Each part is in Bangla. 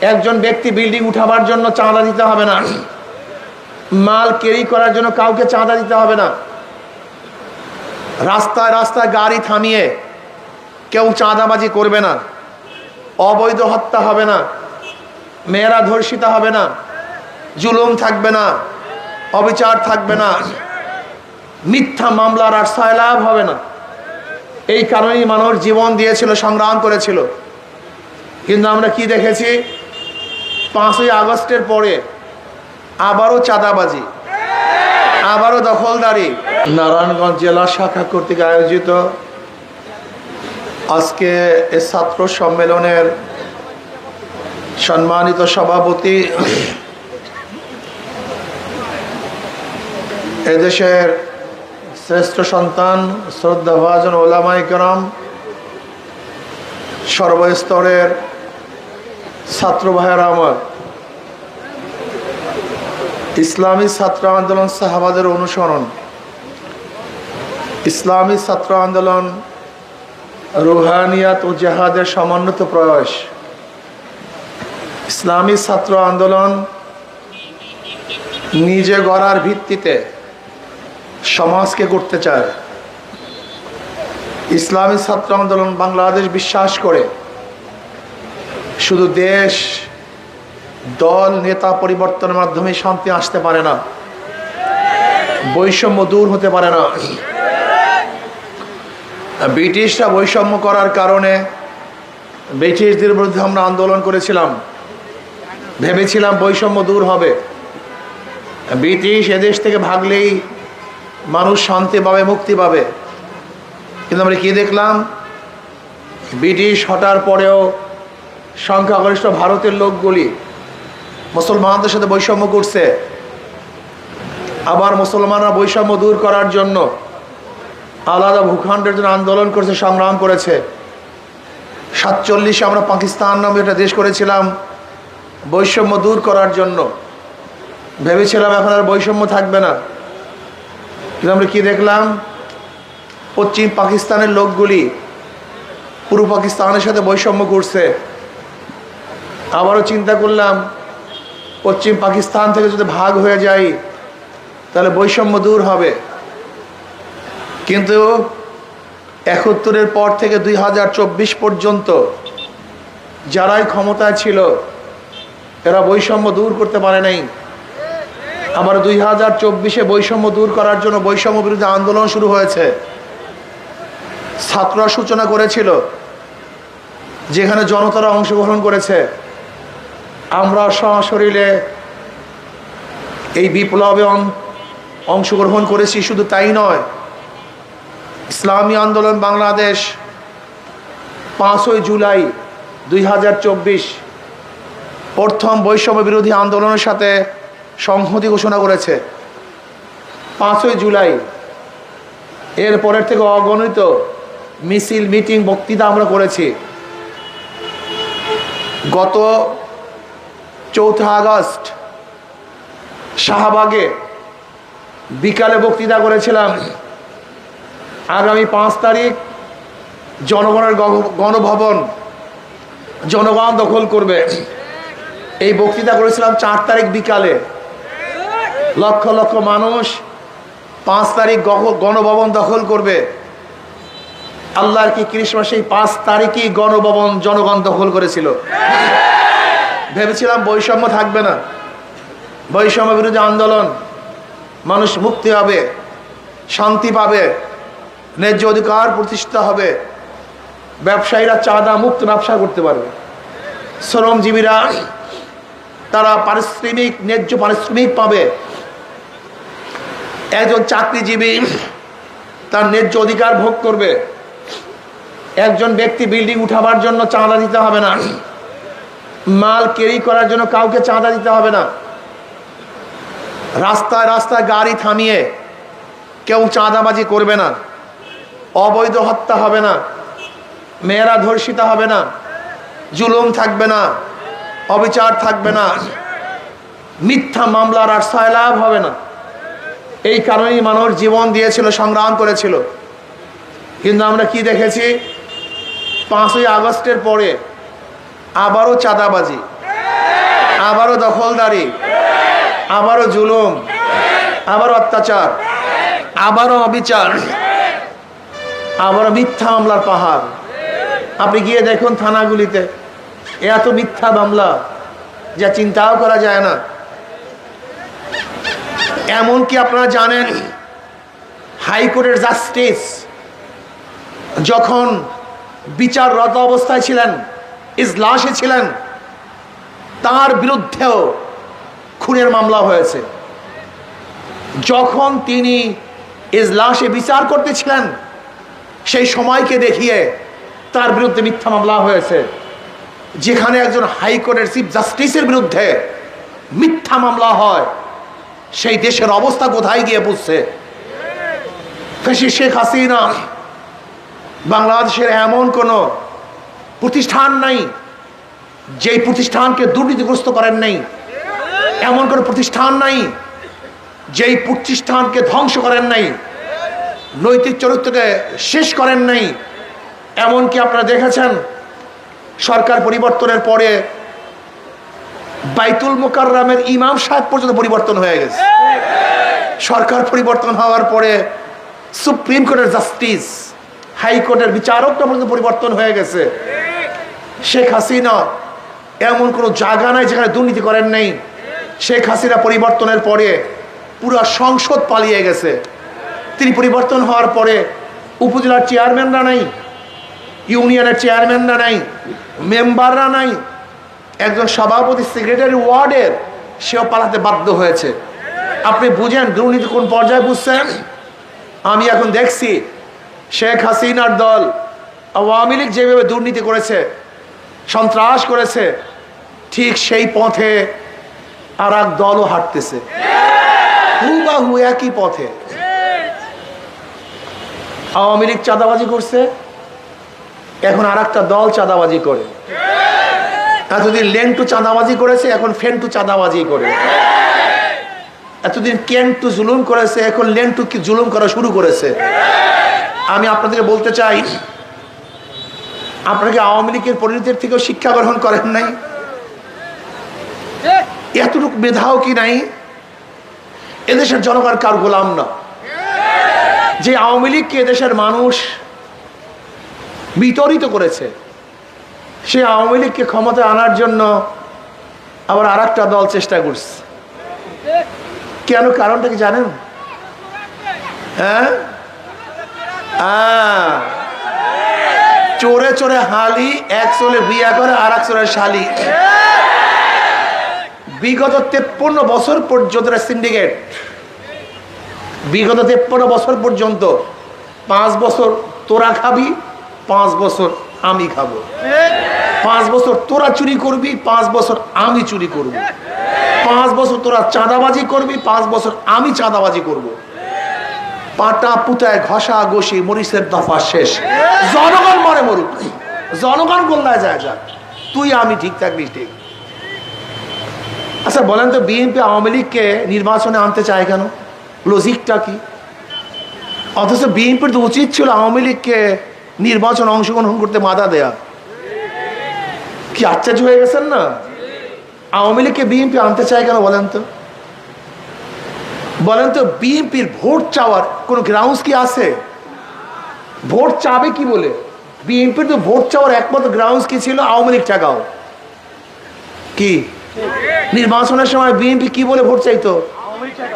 একজন ব্যক্তি বিল্ডিং উঠাবার জন্য চাঁদা দিতে হবে না, মাল ক্যারি করার জন্য কাউকে চাঁদা দিতে হবে না, রাস্তায় রাস্তায় গাড়ি থামিয়ে কেউ চাঁদাবাজি করবে না, অবৈধ হত্যা হবে না, মেয়েরা ধর্ষিতা হবে না, জুলুম থাকবে না, অবিচার থাকবে না, মিথ্যা মামলার আর সয়লাভ হবে না। এই কারণেই মানুষ জীবন দিয়েছিল, সংগ্রাম করেছিল। কিন্তু আমরা কি দেখেছি? 5ই আগস্টের পরে আবারও চাঁদাবাজি, আবারও দখলদারি। নারায়ণগঞ্জ জেলা শাখা কর্তৃক আয়োজিত আজকে এই ছাত্র সম্মেলনের সম্মানিত সভাপতি, এদেশের শ্রেষ্ঠ সন্তান, শ্রদ্ধাভাজন ওলামায়ে কেরাম, সর্বস্তরের ছাত্র ভাইয়েরা আমার, ইসলামী ছাত্র আন্দোলন সাহাবাদের অনুসরণ, ইসলামী ছাত্র আন্দোলন রুহানিয়াত ও জেহাদের সমন্বিত প্রয়াস। ইসলামী ছাত্র আন্দোলন নিজে গড়ার ভিত্তিতে সমাজকে করতে চায়। ইসলামী ছাত্র আন্দোলন বাংলাদেশ বিশ্বাস করে শুধু দেশ, দল, নেতা পরিবর্তনের মাধ্যমে শান্তি আসতে পারে না, বৈষম্য দূর হতে পারে না। ব্রিটিশরা বৈষম্য করার কারণে ব্রিটিশদের বিরুদ্ধে আমরা আন্দোলন করেছিলাম, ভেবেছিলাম বৈষম্য দূর হবে, ব্রিটিশ এদেশ থেকে ভাগলেই মানুষ শান্তি পাবে, মুক্তি পাবে। কিন্তু আমরা কি দেখলাম? ব্রিটিশ হটার পরেও সংখ্যাগরিষ্ঠ ভারতের লোকগুলি মুসলমানদের সাথে বৈষম্য করছে। আবার মুসলমানরা বৈষম্য দূর করার জন্য আলাদা ভূখণ্ডের জন্য আন্দোলন করেছে, সংগ্রাম করেছে। 47-এ আমরা পাকিস্তান নামে একটা দেশ করেছিলাম বৈষম্য দূর করার জন্য, ভেবেছিলাম এখন আর বৈষম্য থাকবে না। কিন্তু আমরা কি দেখলাম? পশ্চিম পাকিস্তানের লোকগুলি পূর্ব পাকিস্তানের সাথে বৈষম্য করছে। আবারও চিন্তা করলাম, পশ্চিম পাকিস্তান থেকে যদি ভাগ হয়ে যায় তাহলে বৈষম্য দূর হবে। কিন্তু 71-এর পর থেকে 2024 পর্যন্ত যারাই ক্ষমতায় ছিল এরা বৈষম্য দূর করতে পারে নাই। আবার 2024-এ বৈষম্য দূর করার জন্য বৈষম্য বিরোধী আন্দোলন শুরু হয়েছে। ছাত্ররা সূচনা করেছিল, যেখানে জনতারা অংশগ্রহণ করেছে। আমরা সশরীরে এই বিপ্লবে অংশগ্রহণ করেছি। শুধু তাই নয়, ইসলামী আন্দোলন বাংলাদেশ 5ই জুলাই 2024 প্রথম বৈষম্য বিরোধী আন্দোলনের সাথে সংহতি ঘোষণা করেছে। 5ই জুলাই এরপরের থেকে অগণিত মিছিল, মিটিং, বক্তৃতা আমরা করেছি। গত 4 আগস্ট শাহবাগে বিকালে বক্তৃতা করেছিলাম। আগামী 5 তারিখ জনগণের গণভবন জনগণ দখল করবে, এই বক্তৃতা করেছিলাম 4 তারিখ বিকালে। লক্ষ লক্ষ মানুষ 5 তারিখ গণভবন দখল করবে। আল্লাহর কি ক্রিসমাস এই 5 তারিখই গণভবন জনগণ দখল করেছিল। ভেবেছিলাম বৈষম্য থাকবে না, বৈষম্য বিরোধী আন্দোলন, মানুষ মুক্তি হবে, শান্তি পাবে, ন্যায্য অধিকার প্রতিষ্ঠিত হবে, ব্যবসায়ীরা চাঁদা মুক্ত ব্যবসা করতে পারবে, শ্রমজীবীরা তারা পারিশ্রমিক, ন্যায্য পারিশ্রমিক পাবে, একজন চাকরিজীবী তার ন্যায্য অধিকার ভোগ করবে। একজন ব্যক্তি বিল্ডিং উঠাবার জন্য চাঁদা দিতে হবে না, মাল ক্যারি করার জন্য কাউকে চাঁদা দিতে হবে না, রাস্তায় রাস্তায় গাড়ি থামিয়ে কেউ চাঁদাবাজি করবে না, অবৈধ হত্যা হবে না, মেয়েরা ধর্ষিতা হবে না, জুলুম থাকবে না, অবিচার থাকবে না, মিথ্যা মামলার আর সয়লাভ হবে না। এই কারণেই মানুষ জীবন দিয়েছিল, সংগ্রাম করেছিল। কিন্তু আমরা কি দেখেছি? 5ই আগস্টের পরে আবারও চাঁদাবাজি, আবারও দখলদারি, আবারও জুলুম, আবারও অত্যাচার, আবারও অবিচার, আবারও মিথ্যা মামলার পাহাড়। আপনি গিয়ে দেখুন থানাগুলিতে এত মিথ্যা মামলা যা চিন্তাও করা যায় না। এমনকি আপনারা জানেন হাইকোর্টের জাস্টিস যখন বিচাররত অবস্থায় ছিলেন, ইজলাসে ছিলেন, তার বিরুদ্ধেও খুনের মামলা হয়েছে। যখন তিনি ইজলাসে বিচার করতেছিলেন সেই সময়কে দেখিয়ে তার বিরুদ্ধে মিথ্যা মামলা হয়েছে। যেখানে একজন হাইকোর্টের চিফ জাস্টিসের বিরুদ্ধে মিথ্যা মামলা হয়, সেই দেশের অবস্থা কোথায় গিয়ে বুঝছে। শেখ হাসিনা বাংলাদেশের এমন কোনো প্রতিষ্ঠান নাই যেই প্রতিষ্ঠানকে দুর্নীতিগ্রস্ত করেন নাই, এমন কোনো প্রতিষ্ঠান নাই যেই প্রতিষ্ঠানকে ধ্বংস করেন নাই, নৈতিক চরিত্রকে শেষ করেন নাই। এমনকি আপনারা দেখেছেন সরকার পরিবর্তনের পরে বাইতুল মুকাররমের ইমাম সাহেব পর্যন্ত পরিবর্তন হয়ে গেছে। সরকার পরিবর্তন হওয়ার পরে সুপ্রিম কোর্টের জাস্টিস, হাইকোর্টের বিচারকটা পর্যন্ত পরিবর্তন হয়ে গেছে। শেখ হাসিনা এমন কোনো জায়গা নাই যেখানে দুর্নীতি করেন নাই। শেখ হাসিনা পরিবর্তনের পরে পুরো সংসদ পালিয়ে গেছে। তিনি পরিবর্তন হওয়ার পরে উপজেলার চেয়ারম্যানরা নাই, ইউনিয়নের চেয়ারম্যানরা নাই, মেম্বাররা নাই, একজন সভাপতি সেক্রেটারি ওয়ার্ডের সেও পালাতে বাধ্য হয়েছে। আপনি বুঝেন দুর্নীতি কোন পর্যায়ে বুঝছেন? আমি এখন দেখছি শেখ হাসিনার দল আওয়ামী লীগ যেভাবে দুর্নীতি করেছে, সন্ত্রাস করেছে, ঠিক সেই পথে আর এক দলও হাঁটতেছে, হুবাহু একই পথে। আওয়ামী লীগ চাঁদাবাজি করছে, এখন আর একটা দল চাঁদাবাজি করে। এতদিন লেন্টু চাঁদাবাজি করেছে, এখন ফেন্টু চাঁদাবাজি করে। এতদিন কেন্টু জুলুম করেছে, এখন লেন্টু কি জুলুম করা শুরু করেছে। আমি আপনাদেরকে বলতে চাই, আপনাকে আওয়ামী লীগের পরিণতির থেকেও শিক্ষা গ্রহণ করেন নাই? এতটুকু মেধাও কি নাই? এদেশের জনগণ কার গোলাম না। যে আওয়ামী লীগকে এদেশের মানুষ বিতরিত করেছে, সে আওয়ামী লীগকে ক্ষমতায় আনার জন্য আবার আর একটা দল চেষ্টা করছে। কেন? কারণটা কি জানেন? হ্যাঁ, চোরে চোরে হালি, এক চলে বিয়া করে আর এক চোরে শালি। বিগত 53 বছর পর্যন্ত সিন্ডিকেট, বিগত 53 বছর পর্যন্ত 5 বছর তোরা খাবি, 5 বছর আমি খাবো, 5 বছর তোরা চুরি করবি, 5 বছর আমি চুরি করব, 5 বছর তোরা চাঁদাবাজি করবি, 5 বছর আমি চাঁদাবাজি করব। পাটা পুতায় ঘষা ঘষি, মরিচের দফা শেষ। জনগণ মরে মরুক, জনগণ গোল্লায় যায় যাক, তুই আমি ঠিক থাকবি ঠিক। আচ্ছা বলেন তো, বিএনপি আওয়ামী লীগকে নির্বাচনে আনতে চায় কেন? লজিকটা কি? অথচ বিএনপির তো উচিত ছিল আওয়ামী লীগকে নির্বাচন অংশগ্রহণ করতে বাধা দেয়া। কি আশ্চর্য হয়ে গেছেন না? আওয়ামী লীগকে বিএনপি আনতে চায় কেন বলেন তো? বলেন তো, বিএনপির ভোট চাওয়ার কোন গ্রাউন্ডস কি আছে? ভোট চাবে কি বলে? বিএনপির তো ভোট চাওয়ার একমাত্র গ্রাউন্ডস কি ছিল? আওয়ামী লীগ ঠেকাও। কি নির্বাচনের সময় বিএনপি কি বলে ভোট চাইতো?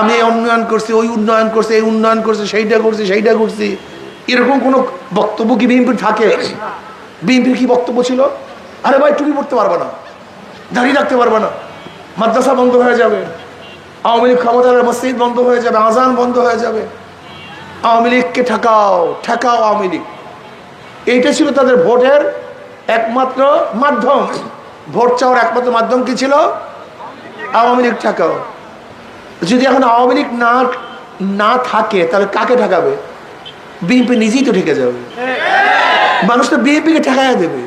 আমি এই উন্নয়ন করছি, ওই উন্নয়ন করছি, এই উন্নয়ন করছি, সেইটা করছি, সেইটা করছি। এরকম কোনো বক্তব্য কি বিএনপির থাকে? বিএনপির কি বক্তব্য ছিল? আরে ভাই টুপি পড়তে পারবে না, দাঁড়িয়ে রাখতে পারবে না, মাদ্রাসা বন্ধ হয়ে যাবে, আওয়ামী লীগ ক্ষমতার মসজিদ বন্ধ হয়ে যাবে, আজান বন্ধ হয়ে যাবে, আওয়ামী লীগকে ঠেকাও, ঠেকাও আওয়ামী লীগ। এইটা ছিল তাদের ভোটের একমাত্র মাধ্যম। ভোট চাওয়ার একমাত্র মাধ্যম কি ছিল? আওয়ামী লীগ ঠেকাও। যদি এখন আওয়ামী লীগ না থাকে তাহলে কাকে ঠেকাবে? বিএনপি নিজেই তো ঠেকে যাবে, মানুষ তো বিএনপিকে ঠেকাইয়া দেবে।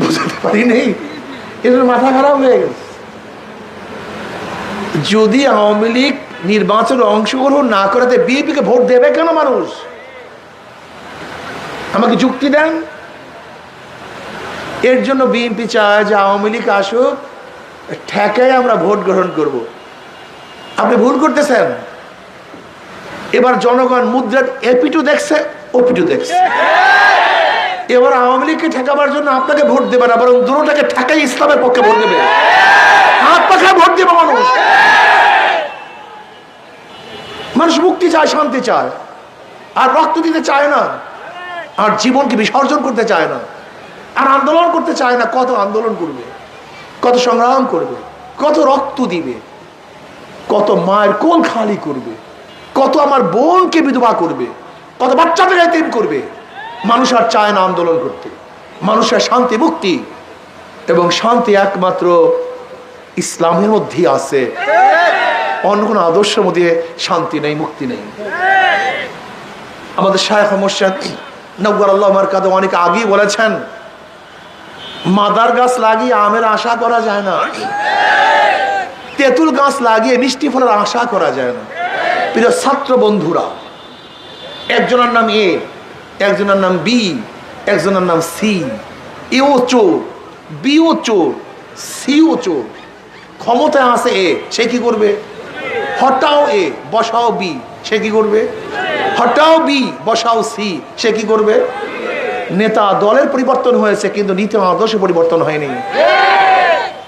বুঝতে পারি নেই, এদের মাথা খারাপ হয়ে গেছে। যদি আওয়ামী লীগ নির্বাচনে অংশগ্রহণ না করাতে বিএনপিকে ভোট দেবে কেন মানুষ? আমাকে যুক্তি দেন। এর জন্য বিএনপি চায় যে আওয়ামী লীগ আসুক, ঠেকায় আমরা ভোট গ্রহণ করব। আপনি ভুল করতেছেন। এবার জনগণ মুদ্রার এপিটু দেখছে, ওপিটু দেখছে। এবার আওয়ামী লীগকে ঠেকাবার জন্য আপনাকে ভোট দেবে না, বরং দুটোটাকে ঠেকাই ইসলামের পক্ষে ভোট দেবে। হাত পাখায় ভোট দেবে মানুষ। মানুষ মুক্তি চায়, শান্তি চায়, আর রক্ত দিতে চায় না, আর জীবনকে বিসর্জন করতে চায় না, আর আন্দোলন করতে চায় না। কত আন্দোলন করবে, কত সংগ্রাম করবে, কত রক্ত দিবে, কত মায়ের কোল খালি করবে, কত আমার বোনকে বিধবা করবে, কত বাচ্চাদের এতিম করবে। মানুষ আর চায় না আন্দোলন করতে। মানুষের শান্তি, মুক্তি, এবং শান্তি একমাত্র ইসলামের মধ্যেই আছে। অন্য কোনো আদর্শের মধ্যে শান্তি নেই, মুক্তি নেই। আমাদের শায়খ মুর্শিদ নওয়ারাল্লাহু মারকাদাহু অনেক আগেই বলেছেন, মাদার গাছ লাগিয়ে আমের আশা করা যায় না, তেঁতুল গাছ লাগিয়ে মিষ্টি ফলের আশা করা যায় না। প্রিয় ছাত্র বন্ধুরা, একজনের নাম এ, একজনের নাম বি, একজনের নাম সি। এও চোর, বিও চোর, সিও চোর। ক্ষমতায় আছে এ, সে কি করবে? হটাও এ, বসাও বি, সে কি করবে? হটাও বি, বসাও সি, সে কি করবে? নেতা দলের পরিবর্তন হয়েছে, কিন্তু নীতি আদর্শ পরিবর্তন হয়নি।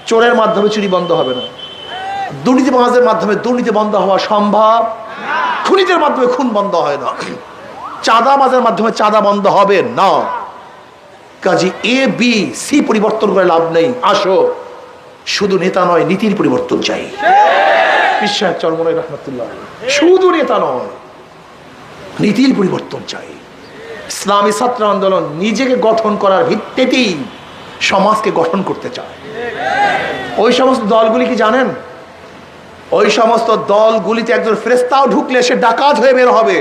চোরের মাধ্যমে চুরি বন্ধ হবে না, দুর্নীতিবাজের মাধ্যমে দুর্নীতি বন্ধ হওয়া সম্ভব, খুনিদের মাধ্যমে খুন বন্ধ হয় না, চাঁদাবাজের মাধ্যমে চাঁদা বন্ধ হবে না। কাজে এ বি সি পরিবর্তন করে লাভ নেই। আসো, শুধু নেতা নয়, নীতির পরিবর্তন চাই। বিশ্বাস চরমনাই রহমতুল্লাহ, শুধু নেতা নয়, নীতির পরিবর্তন চাই। ইসলামী ছাত্র আন্দোলন নিজেকে গঠন করার ভিত্তিতেই সমাজকে গঠন করতে চায়। ওই সমস্ত দলগুলি কি জানেন? ওই সমস্ত দলগুলিতে একজন ফেরেশতাও ঢুকলে সে ডাকাত হয়ে বের হবে,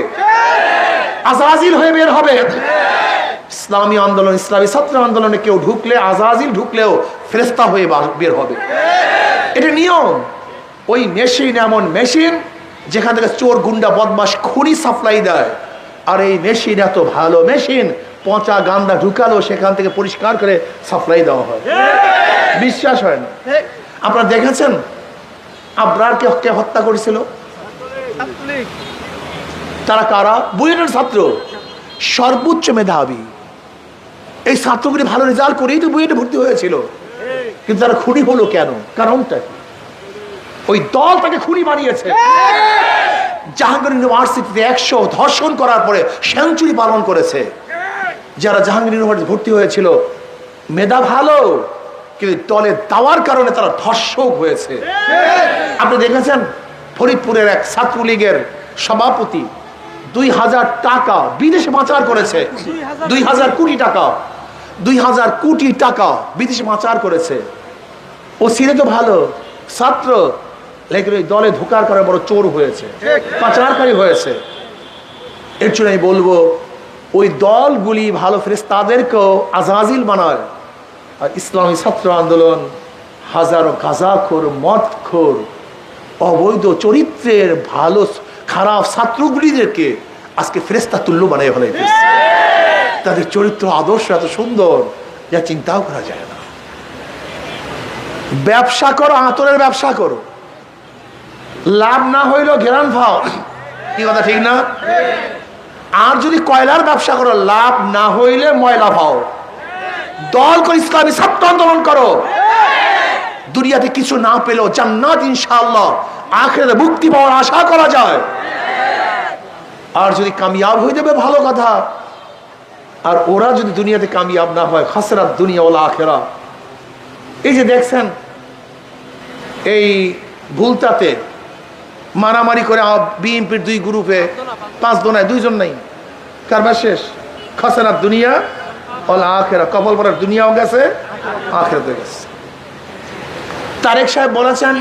আজাজিল হয়ে বের হবে। ইসলামী আন্দোলন, ইসলামী ছাত্র আন্দোলনে কেউ ঢুকলে, আজাজিল ঢুকলেও ফেরেশতা হয়ে বের হবে। এটা নিয়ম। ওই মেশিন এমন মেশিন যেখান থেকে চোর, গুন্ডা, বদমাশ, খুনি সাপ্লাই দেয়। আর এই মেশিন এত ভালো মেশিন, পচা গান্দা ঢুকালো সেখান থেকে পরিষ্কার করে সাপ্লাই দেওয়া হয়। বিশ্বাস হয় না? আপনারা দেখেছেন আবরারকে কে হত্যা করেছিল? তারা কারা? বুয়েটের ছাত্র, সর্বোচ্চ মেধাবী। এই ছাত্রগুলি ভালো রেজাল্ট করেই তো বুয়েটে ভর্তি হয়েছিল, কিন্তু তারা খুনি হলো কেন? কারণটা কি? ওই দল তাকে খুনি বানিয়েছে। জাহাঙ্গীর ইউনিভার্সিটিতে 100 ধর্ষণ করার পরে সেঞ্চুরি পালন করেছে। যারা জাহাঙ্গীর ইউনিভার্সিটি ভর্তি হয়েছিল মেধা ভালো, কিন্তু দলে দেওয়ার কারণে তারা ধর্ষক হয়েছে। আপনি দেখেছেন ফরিদপুরের এক ছাত্রলীগের সভাপতি 2000 টাকা বিদেশে পাচার করেছে। 2000 কোটি টাকা, 2000 কোটি টাকা বিদেশে পাচার করেছে। ও ছিঁড়ে তো ভালো ছাত্র, লেকিন ওই দলে ঢোকার কারণে বড় চোর হয়েছে, পাচারকারী হয়েছে। এর জন্য আমি বলবো, ওই দলগুলি ভালো ফেরেশতাদেরকেও আজাজিল বানায়। আর ইসলামী ছাত্র আন্দোলন হাজারো গাঁজাখোর, মদখোর, অবৈধ চরিত্রের ভালো খারাপ ছাত্রগুলিদেরকে আজকে ফেরেশতা তুল্য বানিয়ে ফেলাইতেছে। তাদের চরিত্র আদর্শ এত সুন্দর যা চিন্তাও করা যায় না। ব্যবসা করো, আতরের ব্যবসা করো, লাভ না হইলেও ঘেরান খাও। কি কথা ঠিক না? আর যদি কয়লার ব্যবসা করো, লাভ না হইলে ময়লা খাও। দল করে ইসলামী ছাত্র আন্দোলন করো। দুনিয়াতে কিছু না পেলেও জান্নাত ইনশাআল্লাহ, আখিরাতে মুক্তি পাওয়ার আশা করা যায়। আর যদি কামিয়াব হয়ে যাবে ভালো কথা, আর ওরা যদি দুনিয়াতে কামিয়াব না হয়, খাসরাত দুনিয়া ওয়াল আখিরা। এই যে দেখছেন এই ভুলতাতে মারামারি করে বিএনপির 2 গ্রুপে 5 জনায় 2 জন নাই, কারবার শেষ। খাসরাত দুনিয়া ওয়াল আখিরা, কপাল পড়ার দুনিয়াও গেছে, আখিরাতেও গেছে। তারেক সাহেব বলেছেন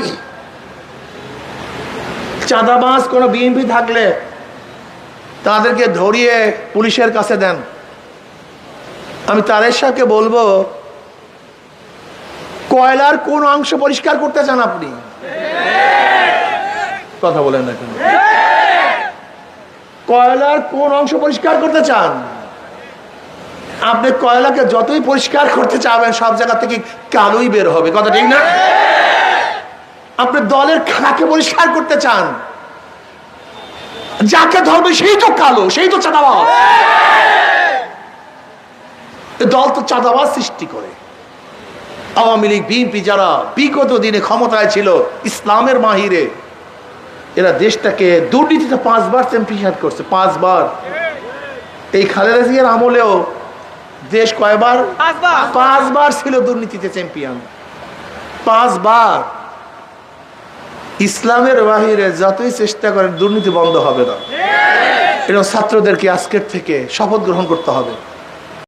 চাঁদাবাজ কোন বিএনপি থাকলে তাদেরকে ধরিয়ে পুলিশের কাছে দেন। আমি তারেক সাহেবকে বলবো, কয়লার কোন অংশ পরিষ্কার করতে চান আপনি? কথা বলেন না কেন? কয়লার কোন অংশ পরিষ্কার করতে চান? আপনি কয়লাকে যতই পরিষ্কার করতে চাবেন, সব জায়গা থেকে কালোই বের হবে। কথা ঠিক না? আপনি দলের খাকে পরিষ্কার করতে চান, যাকে ধরবে সেই তো কালো, সেই তো চাঁদাবাজ। দল তো চাঁদাবাজ সৃষ্টি করে। আওয়ামী লীগ, বিএনপি যারা বিগত দিনে ক্ষমতায় ছিল, ইসলামের মাহিরে, এরা দেশটাকে দুর্নীতিতে 5 বার চ্যাম্পিয়ন করছে, 5 বার। এই খালেদা জিয়ার আমলেও দেশ কয়বার? 5 বার ছিল দুর্নীতিতে চ্যাম্পিয়ন, 5 বার। ইসলামের বাহিরে যতই চেষ্টা করেন দুর্নীতি বন্ধ হবে না। এরকম ছাত্রদেরকে আজকের থেকে শপথ গ্রহণ করতে হবে।